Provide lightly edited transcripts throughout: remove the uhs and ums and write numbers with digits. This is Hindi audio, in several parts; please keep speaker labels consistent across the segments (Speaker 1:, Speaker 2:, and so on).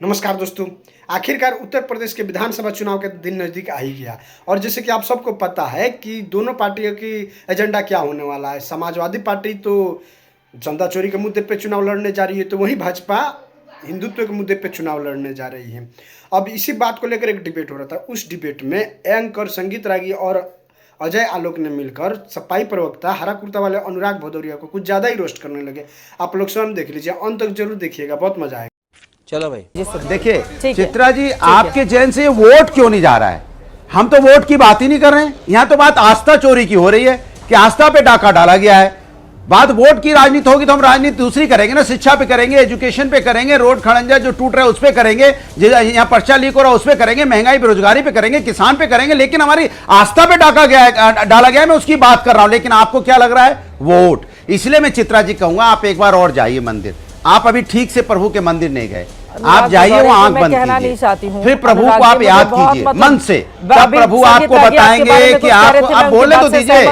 Speaker 1: नमस्कार दोस्तों। आखिरकार उत्तर प्रदेश के विधानसभा चुनाव के दिन नज़दीक आ ही गया और जैसे कि आप सबको पता है कि दोनों पार्टियों की एजेंडा क्या होने वाला है। समाजवादी पार्टी तो चंदा चोरी के मुद्दे पे चुनाव लड़ने जा रही है, तो वहीं भाजपा हिंदुत्व के मुद्दे पे चुनाव लड़ने जा रही है। अब इसी बात को लेकर एक डिबेट हो रहा था। उस डिबेट में एंकर संगीत रागी और अजय आलोक ने मिलकर सपाई प्रवक्ता हरा कुर्ता वाले अनुराग भदौरिया को कुछ ज़्यादा ही रोस्ट करने लगे। आप लोग स्वयं देख लीजिए, अंत तक जरूर देखिएगा, बहुत मजा आएगा।
Speaker 2: चलो भाई
Speaker 3: देखिए चित्रा जी, आपके चयन से ये वोट क्यों नहीं जा रहा है? हम तो वोट की बात ही नहीं कर रहे हैं। यहां तो बात आस्था चोरी की हो रही है कि आस्था पे डाका डाला गया है। बात वोट की राजनीति होगी तो हम राजनीति दूसरी करेंगे ना, शिक्षा पे करेंगे, एजुकेशन पे करेंगे, रोड खड़ंजा जो टूट रहा है उस पे करेंगे, यहाँ पर्चा लीक हो रहा है उस पे करेंगे, महंगाई बेरोजगारी पे करेंगे, किसान पे करेंगे। लेकिन हमारी आस्था पे डाला गया है, मैं उसकी बात कर रहा हूं। लेकिन आपको क्या लग रहा है? वोट। इसलिए मैं चित्रा जी कहूंगा, आप एक बार और जाइए मंदिर। आप अभी ठीक से प्रभु के मंदिर नहीं गए, आप जाइए, वो आंख बंद कीजिए, फिर प्रभु को आप याद कीजिए मन से। तब प्रभु आपको बताएंगे कि आप बोलने तो दीजिए,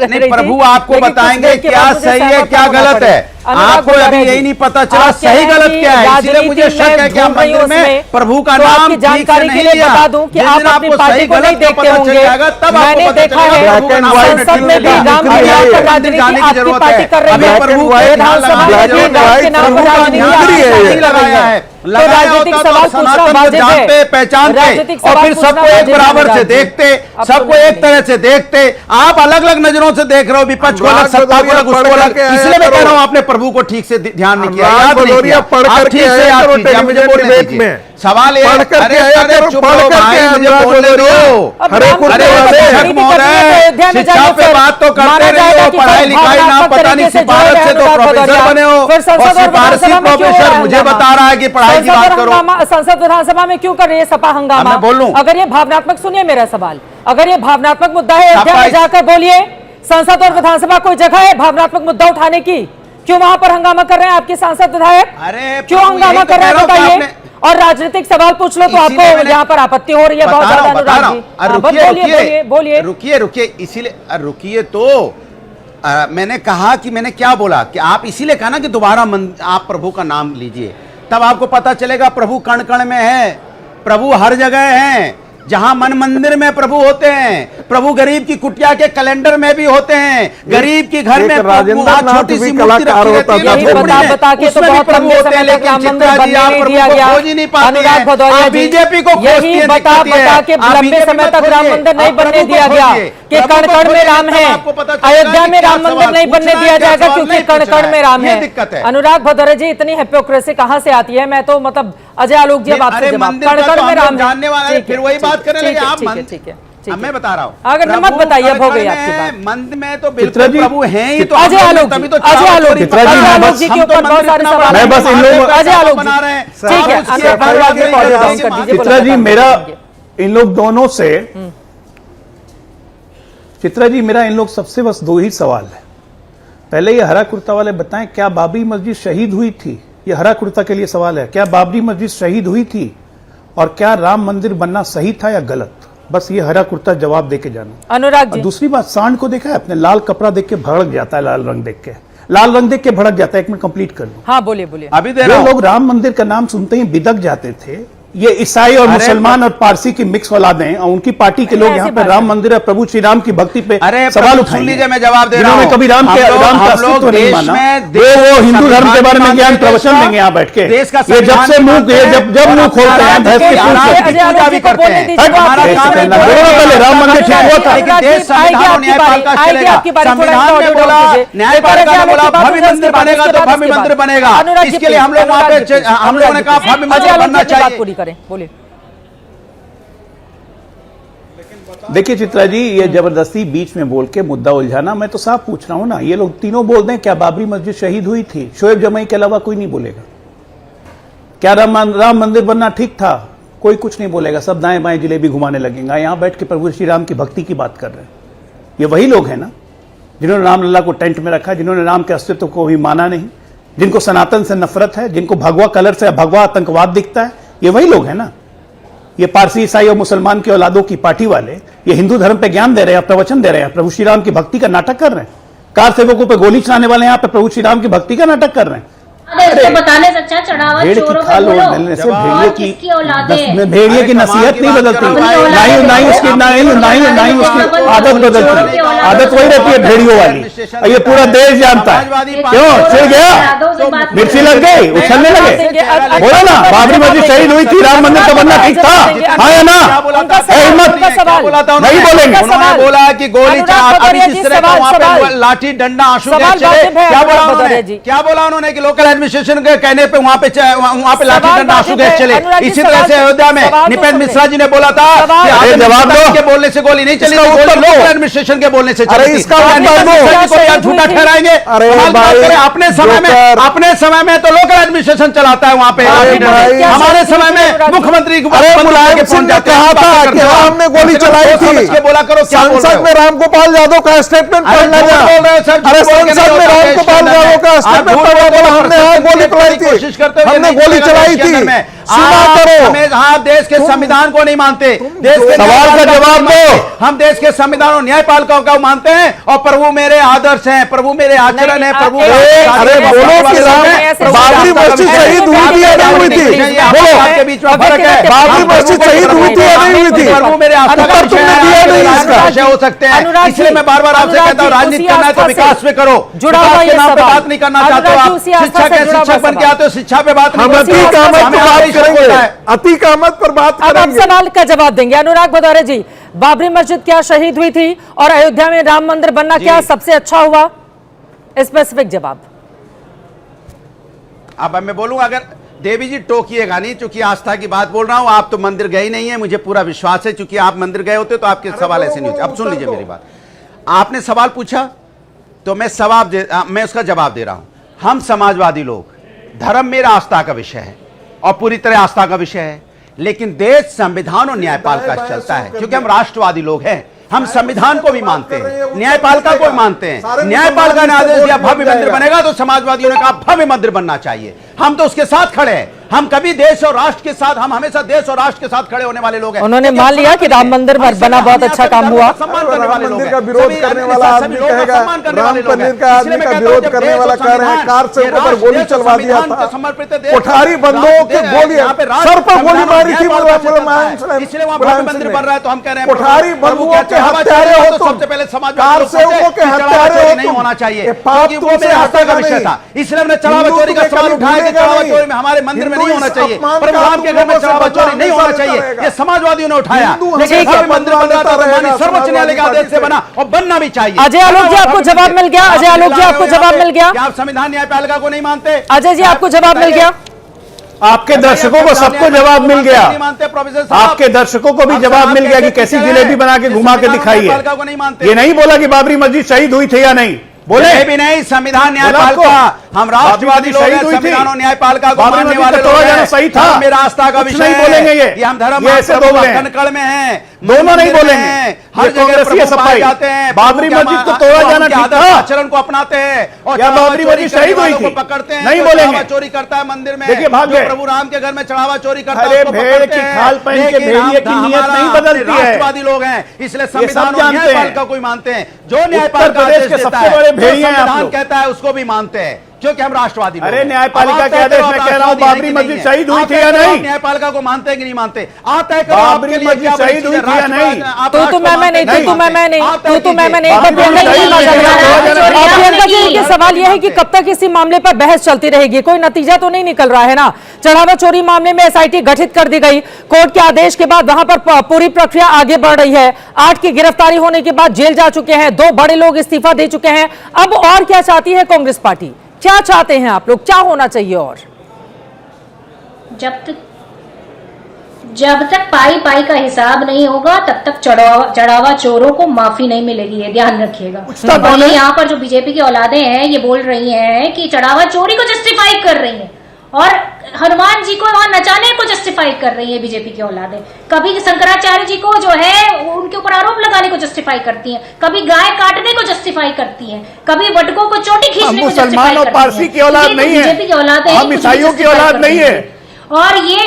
Speaker 3: नहीं प्रभु आपको बताएंगे क्या सही है क्या गलत है। आपको अभी यही नहीं पता चला सही गलत क्या है, इसलिए मुझे शक है कि आप मंदिर में प्रभु का नाम
Speaker 4: जानकारी के लिए बता दूं कि आप अपनी पार्टी को नहीं देखते होंगे। मैंने देखा है संसद में भी राम की राजनीति आपकी पार्टी कर रही है, विधानसभा में भी राम के नाम पर राजनीति लगाया है। तो राजनीतिक सवाल पूछना वाजिब है,
Speaker 3: पहचानते और फिर सबको एक बराबर से देखते, सबको एक तरह से देखते। आप अलग अलग नजरों से देख रहे हो, विपक्ष को अलग, सत्ता को अलग, उसको अलग। इसलिए मैं कह रहा हूं आपने प्रभु को ठीक से ध्यान नहीं किया, याद नहीं किया। आप ठीक से याद कीजिए, मुझे बोलने दीजिए। सवाल ये है, शिक्षा पे बात तो करते रहे हो, पढ़ाई लिखाई ना पता नहीं सिफारिश से तो प्रोफेसर बने हो, और सिफारिशी प्रोफेसर मुझे बता रहा है कि पढ़ाई की बात करो।
Speaker 4: संसद विधानसभा में क्यों कर रही है सपा हंगामा?
Speaker 3: बोलूं
Speaker 4: अगर ये भावनात्मक, सुनिए मेरा सवाल, अगर ये भावनात्मक मुद्दा है अयोध्या में जाकर बोलिए। संसद और विधानसभा कोई जगह है भावनात्मक मुद्दा उठाने की? क्यों वहां पर हंगामा कर रहे हैं आपके सांसद विधायक?
Speaker 3: अरे
Speaker 4: क्यों हंगामा कर रहे हैं बताइए? और राजनीतिक सवाल पूछ लो तो आपको यहाँ पर आपत्ति हो रही है बहुत ज्यादा। बोलिए
Speaker 3: रुकिए, इसीलिए रुकिए। तो मैंने कहा कि मैंने क्या बोला कि आप इसीलिए कहा ना कि दोबारा आप प्रभु का नाम लीजिए, तब आपको पता चलेगा प्रभु कण कण में है, प्रभु हर जगह है। जहां मन मंदिर में प्रभु होते हैं, प्रभु गरीब की कुटिया के कैलेंडर में भी होते हैं, गरीब की घर में छोटी सी मूर्ति रखी रहती है, उसमें भी प्रभु होते हैं। लेकिन चित्रा जी आप प्रभु को खोज ही नहीं पाते हैं, आप बीजेपी को खोजती है,
Speaker 4: बता के लंबे समय तक राम मंदिर नहीं बनने दिया गया कि कण कण में राम है। अयोध्या में राम मंदिर नहीं बनने दिया जाएगा क्योंकि कण कण में राम है। अनुराग भदौरिया जी, इतनी हिपोक्रेसी कहां से आती है? मैं तो मतलब अजय आलोक जी, बात कण कण में राम
Speaker 3: जानने वाले फिर वही बात करने लगे। आप
Speaker 4: ठीक है,
Speaker 3: मैं बता रहा हूँ,
Speaker 4: अगर मत बताइए, अब हो गई आपकी बात।
Speaker 3: मंदिर में तो बिल्कुल प्रभु हैं ही। तो
Speaker 4: अजय आलोक जी के ऊपर बहुत सारे सवाल हैं, बस इन लोग अजय आलोक बना रहे हैं। ठीक है
Speaker 5: चित्रा जी, मेरा इन लोग दोनों से, चित्रा जी मेरा इन लोग सबसे बस दो ही सवाल है। पहले ये हरा कुर्ता वाले बताएं, क्या बाबरी मस्जिद शहीद हुई थी? ये हरा कुर्ता के लिए सवाल है, क्या बाबरी मस्जिद शहीद हुई थी? और क्या राम मंदिर बनना सही था या गलत? बस ये हरा कुर्ता जवाब देके जाना।
Speaker 4: अनुराग जी,
Speaker 5: दूसरी बात, सांड को देखा है अपने? लाल कपड़ा देख के भड़क जाता है, लाल रंग देख के, लाल रंग देख के भड़क जाता है। एक मिनट कंप्लीट कर लूं।
Speaker 4: हाँ बोलिए।
Speaker 5: अभी जो लोग राम मंदिर का नाम सुनते ही बिदक जाते थे, ये ईसाई और मुसलमान और पारसी की मिक्स औलादें हैं, और उनकी पार्टी के लोग यहाँ पे राम मंदिर और प्रभु श्री राम की भक्ति पे सवाल उठाएंगे।
Speaker 3: मैं जवाब दे रहा हूं,
Speaker 5: कभी राम का अस्तित्व नहीं माना, वो हिंदू धर्म के बारे में ज्ञान प्रवचन देंगे यहाँ बैठ के। ये जब से मुंह जब मुंह खोलते हैं भैंस के पूजा भी करते हैं। राम मंदिर ठीक हुआ था,
Speaker 3: भव्य मंदिर बनेगा तो भव्य मंदिर बनेगा। इसके लिए हम लोग वहां पे हम लोगों ने कहा भव्य मंदिर बनना चाहिए।
Speaker 4: बोलिए।
Speaker 5: देखिए चित्रा जी, ये जबरदस्ती बीच में बोल के मुद्दा उलझाना, मैं तो साफ पूछ रहा हूं ना। ये लोग तीनों बोल दें क्या बाबरी मस्जिद शहीद हुई थी? शोएब जमाई के अलावा कोई नहीं बोलेगा। क्या राम मंदिर बनना ठीक था? कोई कुछ नहीं बोलेगा। सब दाएं बाएं जिलेबी घुमाने लगेगा। यहां बैठ के प्रभु श्री राम की भक्ति की बात कर रहे हैं। ये वही लोग हैं ना जिन्होंने रामलला को टेंट में रखा, जिन्होंने राम के अस्तित्व को भी माना नहीं, जिनको सनातन से नफरत है, जिनको भगवा कलर से भगवा आतंकवाद दिखता है। ये वही लोग हैं ना। ये पारसी, ईसाई और मुसलमान की औलादों की पार्टी वाले ये हिंदू धर्म पे ज्ञान दे रहे हैं, प्रवचन दे रहे हैं, प्रभु श्री राम की भक्ति का नाटक कर रहे हैं। कार सेवकों पे गोली चलाने वाले यहाँ पे प्रभु श्री राम की भक्ति का नाटक कर रहे हैं।
Speaker 2: इसको बताने से अच्छा चढ़ावा
Speaker 5: भेड़ की
Speaker 2: चोरों
Speaker 5: खाल
Speaker 2: को बोलो।
Speaker 5: ओढ़ने से
Speaker 2: और किसकी औलाद है?
Speaker 5: भेड़िए की नसीहत नहीं बदलती, नहीं उसकी आदत बदलती, आदत वही रहती है भेड़ियों वाली, और ये पूरा देश जानता है। क्यों चिढ़ गया, मिर्ची लग गई, उछलने लगे। बोलो ना, बाबरी मस्जिद शहीद हुई थी, राम मंदिर का बनना ठीक था, हाँ या ना? हिम्मत नहीं बोलेंगे।
Speaker 3: उन्होंने बोला कि गोली अभी जिस तरह का वहां पे लाठी डंडा आंसू गैस चले, क्या बोला उन्होंने? क्या बोला उन्होंने कि लोकल एडमिनिस्ट्रेशन के कहने पे वहां पे लाठी डंडा आंसू गैस चले। इसी तरह से अयोध्या में निपेंद्र मिश्रा जी ने बोला था कि जवाब दो के बोलने से गोली नहीं चली, लोकल एडमिनिस्ट्रेशन के बोलने से चली। इसका झूठा ठहराएंगे? अपने समय में तो लोकल एडमिनिस्ट्रेशन चलाता है वहां पे, हमारे समय में मुख्यमंत्री
Speaker 6: मुलायम सिंह ने कहा था कि हमने गोली चलाई थी।
Speaker 3: बोला करो,
Speaker 6: संसद में रामगोपाल यादव का स्टेटमेंट पढ़ना था। अरे संसद में रामगोपाल यादव का स्टेटमेंट पढ़ना था, हमने गोली चलाई थी, हमने गोली चलाई थी। सुना करो,
Speaker 3: हाँ, देश के संविधान को नहीं मानते, देश के
Speaker 6: सवाल का जवाब दो।
Speaker 3: हम देश के संविधान और न्यायपालिकाओं का मानते हैं, और प्रभु मेरे आदर्श हैं, प्रभु मेरे आचरण है, प्रभु।
Speaker 6: अरे बोलो कि बाबरी मस्जिद शहीद हुई थी या नहीं हुई थी? बोलो,
Speaker 3: आपके बीच में फर्क है।
Speaker 6: बाबरी मस्जिद शहीद हुई थी या नहीं हुई थी?
Speaker 3: प्रभु मेरे आस्था का विषय हो सकते हैं, इसलिए मैं बार बार आपसे कहता हूँ, राजनीति करना है तो विकास पे करो, विकास के नाम पे बात नहीं करना चाहते हो आप। शिक्षक बन के आते हो, शिक्षा पे बात नहीं करते।
Speaker 6: अतीक अहमद पर बात
Speaker 4: अब आप
Speaker 6: करेंगे।
Speaker 4: सवाल का जवाब देंगे। अनुराग भदौरे जी, बाबरी मस्जिद क्या शहीद हुई थी और अयोध्या में राम मंदिर बनना क्या सबसे अच्छा हुआ? स्पेसिफिक जवाब।
Speaker 3: अब मैं बोलूं, अगर देवी जी टोकिएगा नहीं, चूंकि आस्था की बात बोल रहा हूं, आप तो मंदिर गए नहीं है, मुझे पूरा विश्वास है, चूंकि आप मंदिर गए होते तो आपके सवाल ऐसे नहीं होते। अब सुन लीजिए मेरी बात, आपने सवाल पूछा तो मैं उसका जवाब दे रहा हूं। हम समाजवादी लोग, धर्म मेरा आस्था का विषय है और पूरी तरह आस्था का विषय है, लेकिन देश संविधान और न्यायपालिका चलता है, क्योंकि हम राष्ट्रवादी लोग हैं। हम संविधान को भी मानते हैं, न्यायपालिका को भी मानते हैं। न्यायपालिका ने आदेश दिया भव्य मंदिर बनेगा, तो समाजवादियों ने कहा भव्य मंदिर बनना चाहिए। हम तो उसके साथ खड़े हैं, हम कभी देश और राष्ट्र के साथ, हम हमेशा देश और राष्ट्र के साथ खड़े होने वाले लोग हैं।
Speaker 4: उन्होंने मान लिया कि राम मंदिर बना बहुत अच्छा काम हुआ।
Speaker 3: सम्मान करने वाले लोग हैं,
Speaker 6: का विरोध करने वाला आदमी कहेगा, राम मंदिर का आदमी का विरोध करने वाला कह रहे हैं, कार से ऊपर गोली चलवा दिया था, कोठारी बंदूक के गोली सर पर गोली मारी थी,
Speaker 3: इसलिए वहां भव्य मंदिर बन रहा है। तो हम कह रहे हैं
Speaker 6: कोठारी बंदूकों के हत्यारे हो तो
Speaker 3: सबसे पहले समाज
Speaker 6: कार से के हत्यारे हो
Speaker 3: नहीं होना चाहिए,
Speaker 6: क्योंकि
Speaker 3: वो मेरे आस्था का विषय था। इसलिए हमने चढ़ावा चोरी का सवाल उठाया कि चढ़ावा चोरी में हमारे मंदिर में नहीं होना चाहिए, पर राम के घर में चढ़ावा चोरी नहीं होना चाहिए, ये समाजवादियों ने उठाया। लेकिन मंदिर बन रहा था तो माननीय सर्वोच्च न्यायालय के आदेश से बना, और बनना भी चाहिए।
Speaker 4: अजय आलोक जी, आपको जवाब मिल गया। अजय आलोक जी, आपको जवाब मिल गया।
Speaker 3: आप संविधान न्यायपालिका को नहीं मानते?
Speaker 4: अजय जी, आपको जवाब मिल गया।
Speaker 5: आपके दर्शकों को सबको जवाब मिल गया, आपके दर्शकों को भी जवाब मिल गया कि कैसी जिलेबी बना के घुमा के दिखाई है। ये नहीं बोला कि बाबरी मस्जिद शहीद हुई थी या नहीं, बोले
Speaker 3: भी नहीं। संविधान न्यायपालिका, हम राष्ट्रवादी लोग हैं, संविधान और न्यायपालिका को मानने वाले लोग हैं।
Speaker 5: सही था,
Speaker 3: मेरा आस्था का विषय
Speaker 5: नहीं बोलेंगे ये
Speaker 3: हम धर्म कनकड़ में हैं,
Speaker 5: दोनों नहीं बोलेंगे।
Speaker 3: हर जगह प्रभु पाए जाते हैं।
Speaker 5: बाबरी मस्जिद को तोड़ा जाना ठीक था,
Speaker 3: आचरण को अपनाते हैं, और
Speaker 5: बाबरी मस्जिद शहीद हुई थी
Speaker 3: पकड़ते हैं,
Speaker 5: नहीं बोलेंगे।
Speaker 3: चोरी करता है मंदिर में,
Speaker 5: देखिए भाग गए।
Speaker 3: प्रभु राम के घर में चढ़ावा चोरी करता है,
Speaker 5: भेड़ की खाल पहन के भेड़िए की नियत नहीं बदलती है।
Speaker 3: राष्ट्रवादी लोग हैं, इसलिए संविधान और न्यायपालिका को मानते हैं। जो
Speaker 5: उत्तर
Speaker 3: न्यायपालिका
Speaker 5: प्रदेश के सबसे बड़े भेड़िए हैं आप लोग।
Speaker 3: कहता है उसको भी मानते हैं, क्योंकि हम राष्ट्रवादी लोग
Speaker 5: अरे
Speaker 3: हैं।
Speaker 5: न्यायपालिका के आदेश में कह रहा हूं, बाबरी मस्जिद शहीद हुई थी या नहीं?
Speaker 3: न्यायपालिका को मानते हैं कि नहीं मानते? आता है
Speaker 5: बाबरी मस्जिद शहीद हुई थी या नहीं?
Speaker 4: तू मैं नहीं, तू मैं नहीं, तू मैं नहीं। प्रियंका जी, ये सवाल यह है कि कब तक इसी मामले पर बहस चलती रहेगी? कोई नतीजा तो नहीं निकल रहा है ना? चढ़ावा चोरी मामले में एसआईटी गठित कर दी गई, कोर्ट के आदेश के बाद वहां पर पूरी प्रक्रिया आगे बढ़ रही है। 8 की गिरफ्तारी होने के बाद जेल जा चुके हैं, 2 बड़े लोग इस्तीफा दे चुके हैं। अब और क्या चाहती है कांग्रेस पार्टी? क्या चाहते हैं आप लोग? क्या होना चाहिए? और
Speaker 2: जब तक पाई का हिसाब नहीं होगा, तब तक चढ़ावा चोरों को माफी नहीं मिलेगी, ये ध्यान रखिएगा। और यहाँ पर जो बीजेपी की औलादें हैं, ये बोल रही हैं कि चढ़ावा चोरी को जस्टिफाई कर रही हैं, और हनुमान जी को वहां नचाने को जस्टिफाई कर रही है बीजेपी की औलादें। कभी शंकराचार्य जी को जो है उनके ऊपर आरोप लगाने को जस्टिफाई करती हैं, कभी गाय काटने को जस्टिफाई करती हैं, कभी वटकों को चोटी खींचने को जस्टिफाई करती हैं।
Speaker 5: मुसलमान और पारसी की औलाद नहीं है,
Speaker 2: बीजेपी की औलाद है,
Speaker 5: हम ईसाइयों की औलाद नहीं है।
Speaker 2: और ये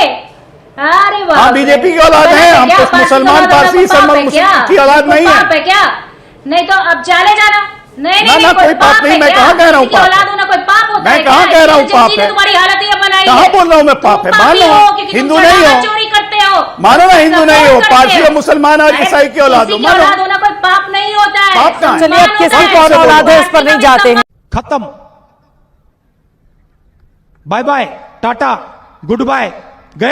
Speaker 2: अरे वाह,
Speaker 5: बीजेपी की औलाद है, हम मुसलमान पारसी की औलाद नहीं है।
Speaker 2: क्या नहीं? तो अब चले जाना नहीं
Speaker 6: ना,
Speaker 2: नहीं,
Speaker 6: कोई पाप नहीं, मैं कहाँ कह रहा हूँ पाप?
Speaker 2: औलाद होना कोई पाप होता है?
Speaker 6: मैं कहाँ कह रहा हूँ पाप है?
Speaker 2: तुम्हारी हालत ये बनाई
Speaker 6: कहाँ
Speaker 2: है।
Speaker 6: बोल रहा हूँ मैं पाप है?
Speaker 2: तुम
Speaker 6: मान
Speaker 2: पापी
Speaker 6: लो,
Speaker 2: हो क्योंकि तुम
Speaker 6: हिंदू नहीं
Speaker 2: चढ़ावा
Speaker 6: हो।
Speaker 2: चोरी करते हो।
Speaker 6: मानो ना हिंदू नहीं हो,
Speaker 2: करते
Speaker 6: पारसी हो, मुसलमान और
Speaker 2: अरे,
Speaker 6: ईसाई की औलाद हो,
Speaker 2: किसी की
Speaker 6: मानो।
Speaker 2: औलाद होना कोई पाप नहीं होता है।
Speaker 6: पाप कहाँ है?
Speaker 4: चलिए, अब
Speaker 2: सम्मान होता
Speaker 4: किसकी
Speaker 2: है।
Speaker 4: कौन औलाद है इस पर नहीं जाते हैं।
Speaker 7: खत्म, bye bye, tata, good bye.